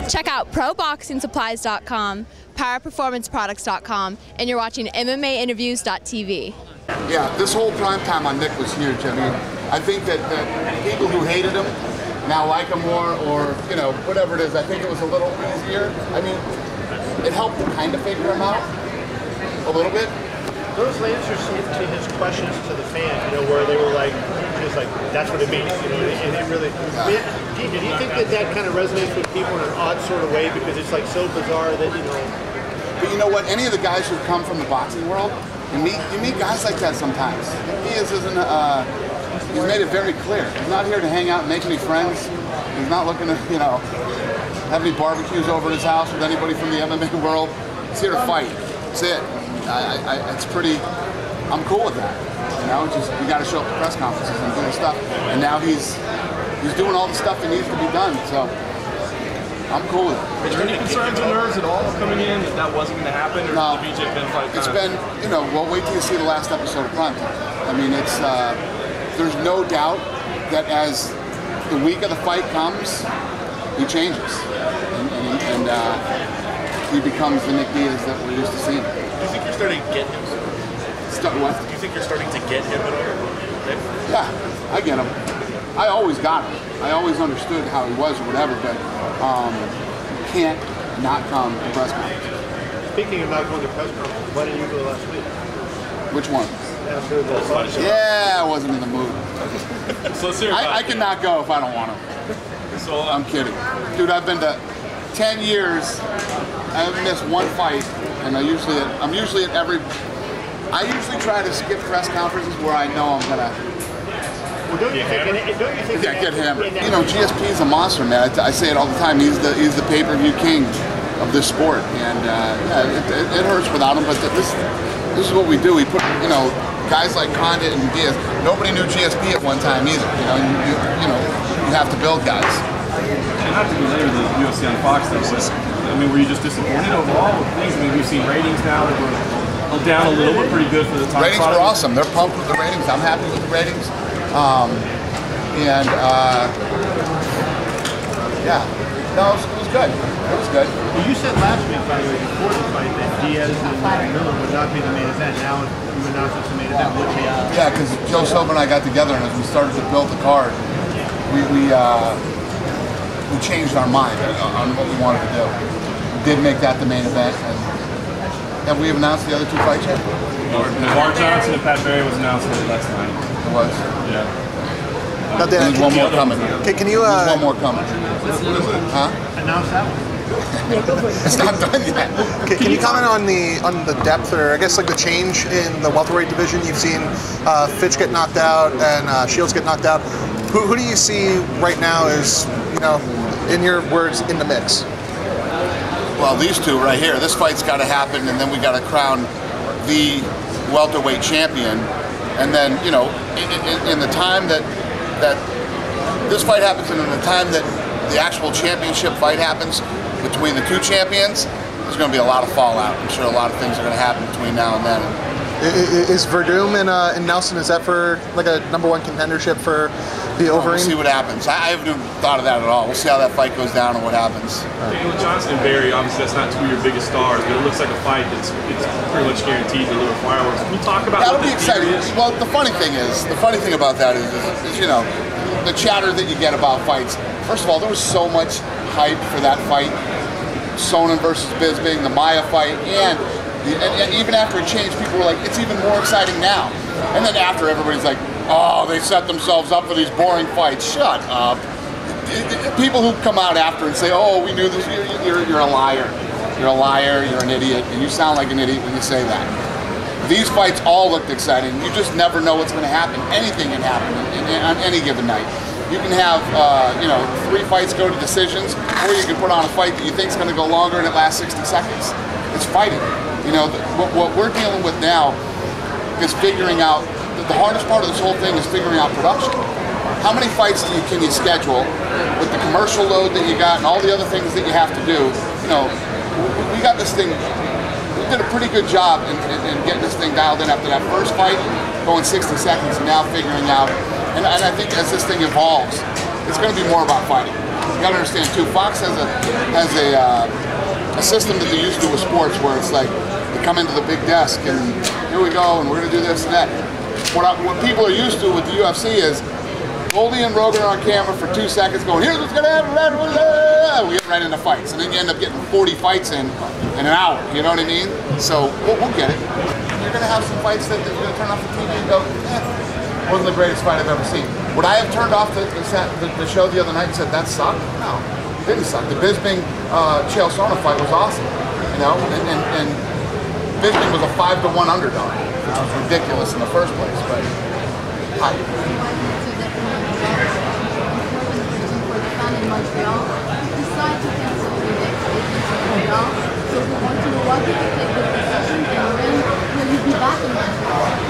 Check out ProBoxingSupplies.com, PowerPerformanceProducts.com, and you're watching MMAinterviews.tv. Yeah, this whole prime time on Nick was huge. I mean, I think that people who hated him now like him more, or, you know, whatever it is. I think it was a little easier. I mean, it helped to kind of figure him out a little bit. Those answers to his questions to the fans, you know, where they were like, just like, that's what it means, you know, and it really, Gee, did you think that kind of resonates with people in an odd sort of way, because it's like so bizarre that, you know. But you know what, any of the guys who come from the boxing world, you meet guys like that sometimes. Diaz isn't, he's made it very clear. He's not here to hang out and make any friends. He's not looking to, you know, have any barbecues over at his house with anybody from the MMA world. He's here to fight. That's it. It's pretty, I'm cool with that. You know, just, you got to show up at press conferences and do stuff. And now he's doing all the stuff that needs to be done. So I'm cool with it. Is there any concerns or nerves at all coming in that wasn't going to happen? Or no, the BJ Penn fight it's been, you know, well, wait till you see the last episode of Prime Time. I mean, it's, there's no doubt that as the week of the fight comes, he changes. And he becomes the Nick Diaz that we're used to seeing. Do you think you're starting to get him? What? Do you think you're starting to get him at all? Yeah, I get him. I always got him. I always understood how he was or whatever, but you can't not come to press conference. Speaking of not going to press conference, why didn't you go last week? Which one? After the Yeah, I wasn't in the mood. So let's hear about I cannot go if I don't want to. So, I'm kidding. Dude, I've been to 10 years. I haven't missed one fight, and I'm usually at every. I usually try to skip press conferences where I know I'm gonna. Well, don't you think? Yeah, get hammered. You know, GSP is a monster, man. I say it all the time. He's the pay-per-view king of this sport, and yeah, it hurts without him. But this is what we do. We put, you know, guys like Condit and Diaz. Nobody knew GSP at one time either. You know, you have to build guys. And not to be later the UFC on Fox though, but I mean, were you just disappointed overall with things? I mean, we've seen ratings now that were down a little, but pretty good for the time. Ratings were awesome. They're pumped with the ratings. I'm happy with the ratings. Yeah, no, it was good. It was good. Well, you said last week, by the way, before the fight, that Diaz and Miller would not be the main event. Now you announced it's the main event. What changed? Yeah, because Joe Silva and I got together, and as we started to build the card, we changed our mind on what we wanted to do. We did make that the main event, and have we announced the other two fights yet? Mark Johnson and Pat Barry was announced last night. It was. Yeah. Now, Dan, there's one more coming. Can you? There's one more coming. Huh? Announce that one. It's not done yet. Can you comment on the depth, or I guess like the change in the welterweight division? You've seen Fitch get knocked out and Shields get knocked out. Who do you see right now as, you know, in your words, in the mix? Well, these two right here. This fight's got to happen, and then we got to crown the welterweight champion. And then, you know, in the time that this fight happens, and in the time that the actual championship fight happens between the two champions, there's going to be a lot of fallout. I'm sure a lot of things are going to happen between now and then. Is Verdum and Nelson, is that for like a #1 contendership for the Overeem? We'll see what happens. I haven't thought of that at all. We'll see how that fight goes down and what happens. With Johnson and Barry, obviously that's not two of your biggest stars, but it looks like a fight that's pretty much guaranteed to deliver fireworks. Can you talk about That'll what be exciting. Well, the funny thing about that is, you know, the chatter that you get about fights. First of all, there was so much hype for that fight. Sonnen versus Bisping, the Maia fight, and even after it changed, people were like, it's even more exciting now. And then after, everybody's like, oh, they set themselves up for these boring fights. Shut up. People who come out after and say, oh, we knew this, you're a liar. You're a liar, you're an idiot, and you sound like an idiot when you say that. These fights all looked exciting. You just never know what's going to happen. Anything can happen on any given night. You can have, you know, 3 fights go to decisions, or you can put on a fight that you think is going to go longer and it lasts 60 seconds. It's fighting. You know, what we're dealing with now is figuring out, the hardest part of this whole thing is figuring out production. How many fights can you schedule with the commercial load that you got and all the other things that you have to do? You know, we got this thing, we did a pretty good job in getting this thing dialed in after that first fight, going 60 seconds and now figuring out, and I think as this thing evolves, it's going to be more about fighting. You gotta understand too, Fox has a system that they used to do with sports where it's like, they come into the big desk and here we go and we're gonna do this and that. What people are used to with the UFC is Goldie and Rogan are on camera for 2 seconds going, here's what's gonna happen, we get right into fights. And then you end up getting 40 fights in an hour, you know what I mean? So we'll get it. You're gonna have some fights that you're gonna turn off the TV and go, wasn't the greatest fight I've ever seen. Would I have turned off the show the other night and said that sucked? No, it didn't suck. The Bisping Chael Sonnen fight was awesome, you know, and Bisping was a 5-1 underdog, which was ridiculous in the first place. But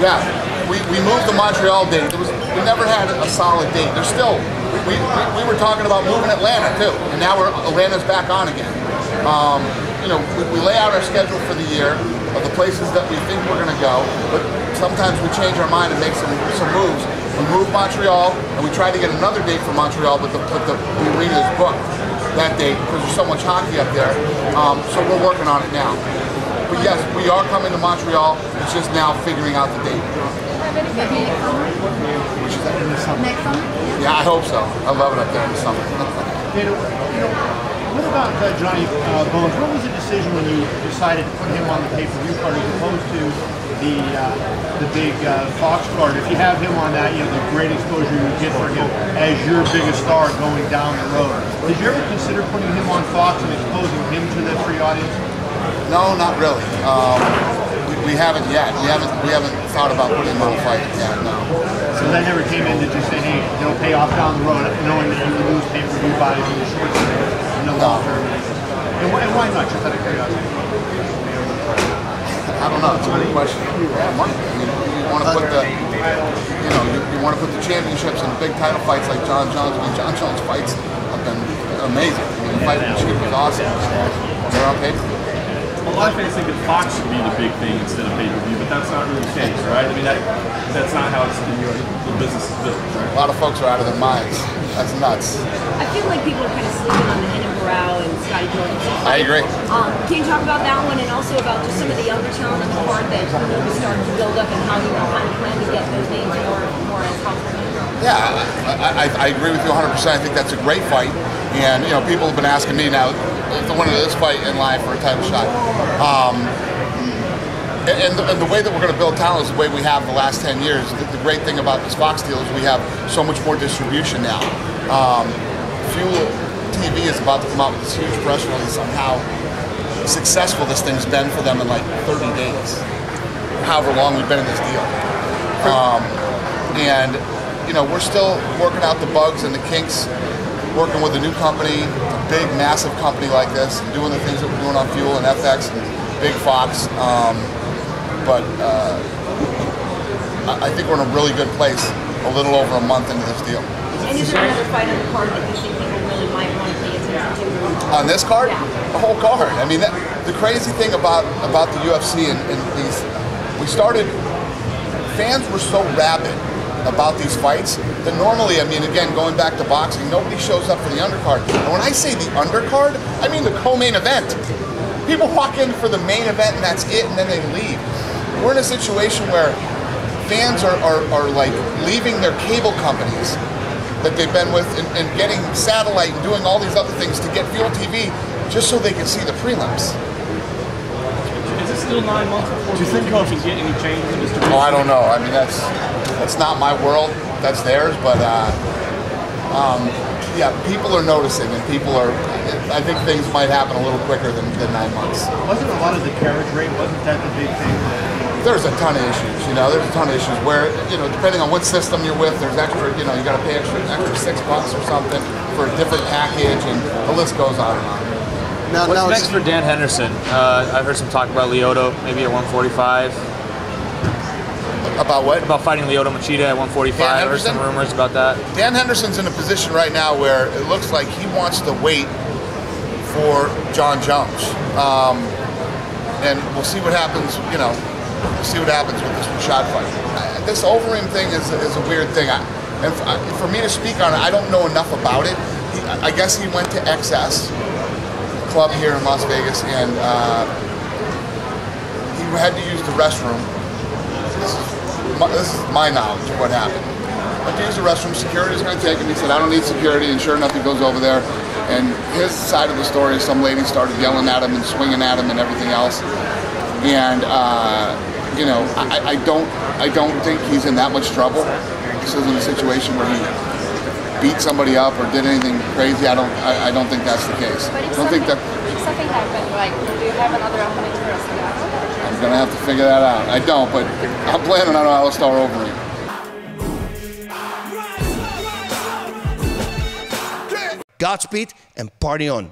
yeah, we moved the Montreal date. We never had a solid date. There's still, we were talking about moving Atlanta too, and now Atlanta's back on again. You know, we lay out our schedule for the year of the places that we think we're going to go, but sometimes we change our mind and make some moves. We moved Montreal, and we tried to get another date for Montreal, but the arena is booked that date because there's so much hockey up there. So we're working on it now. But yes, we are coming to Montreal. It's just now figuring out the date. Maybe next summer? Which is that? Next summer? Yeah, I hope so. I love it up there in the summer. What about Johnny Bones? What was the decision when you decided to put him on the pay-per-view card as opposed to the big Fox card? If you have him on that, you know, the great exposure you would get for him as your biggest star going down the road. Did you ever consider putting him on Fox and exposing him to the free audience? No, not really. We haven't yet. We haven't thought about putting him on a fight yet. No. So that never came in to just say, hey, it'll pay off down the road, knowing that you can lose pay-per-view buys in the short term, in the long term. And why not? Just out of curiosity. I don't know. It's a good question. Yeah, money. I mean, you want to put the, you want to put the championships in big title fights like John Jones. I mean, John Jones' fights have been amazing. I mean, the fight with Chief was awesome. They're on pay-per-view. A lot of fans think that Fox should be the big thing instead of pay-per-view, but that's not really the case, right? I mean, that's not how it's the business is built, right? A lot of folks are out of their minds. That's nuts. I feel like people are kind of sleeping on the Henderson and Scotty Jordan. I agree. Can you talk about that one and also about just some of the younger talent on the card that was starting to build up and how you kind of plan to get those names more as possible? Yeah, I agree with you 100%. I think that's a great fight. And, you know, people have been asking me now, if the winner of this fight in line for a title shot. And the way that we're going to build talent is the way we have the last 10 years. The great thing about this Fox deal is we have so much more distribution now. Fuel TV is about to come out with this huge press release on how successful this thing's been for them in like 30 days. However long we've been in this deal. And, you know, we're still working out the bugs and the kinks, working with a new company, a big, massive company like this, and doing the things that we're doing on Fuel and FX and Big Fox. But I think we're in a really good place a little over a month into this deal. And is there another fight on the card that you think people really might want to pay attention to? On this card? Yeah. The whole card. I mean, the crazy thing about the UFC and these, we started, fans were so rabid about these fights that normally, I mean, again, going back to boxing, nobody shows up for the undercard. And when I say the undercard, I mean the co-main event. People walk in for the main event and that's it, and then they leave. We're in a situation where fans are like leaving their cable companies that they've been with and getting satellite and doing all these other things to get Fuel TV just so they can see the prelims. Is it still 9 months before you think you can get any changes in distribution? Oh, I don't know. I mean, that's not my world. That's theirs. But yeah, people are noticing, and people are. I think things might happen a little quicker than 9 months. Wasn't a lot of the carriage rate? Wasn't that the big thing? There's a ton of issues. You know, there's a ton of issues where, you know, depending on what system you're with, there's extra. You know, you got to pay extra $6 or something for a different package, and the list goes on and on. What's next for Dan Henderson? I've heard some talk about Lyoto, maybe at 145. About what? About fighting Lyoto Machida at 145. I heard some rumors about that. Dan Henderson's in a position right now where it looks like he wants to wait for John Jones. And we'll see what happens, you know, we'll see what happens with this Rashad fight. This Overeem thing is a weird thing. And for me to speak on it, I don't know enough about it. I guess he went to XS Club here in Las Vegas, and he had to use the restroom. This is my knowledge of what happened. Went to use the restroom, security was going to take him. He said, I don't need security, and sure enough, he goes over there. And his side of the story is some lady started yelling at him and swinging at him and everything else. And, you know, I don't think he's in that much trouble. This isn't a situation where he beat somebody up or did anything crazy. I don't think that's the case. But I don't think that. If something happened, like, do you have another opponent to wrestle out? I'm gonna have to figure that out. I don't, but I'm planning on Alistar over him. Godspeed and party on.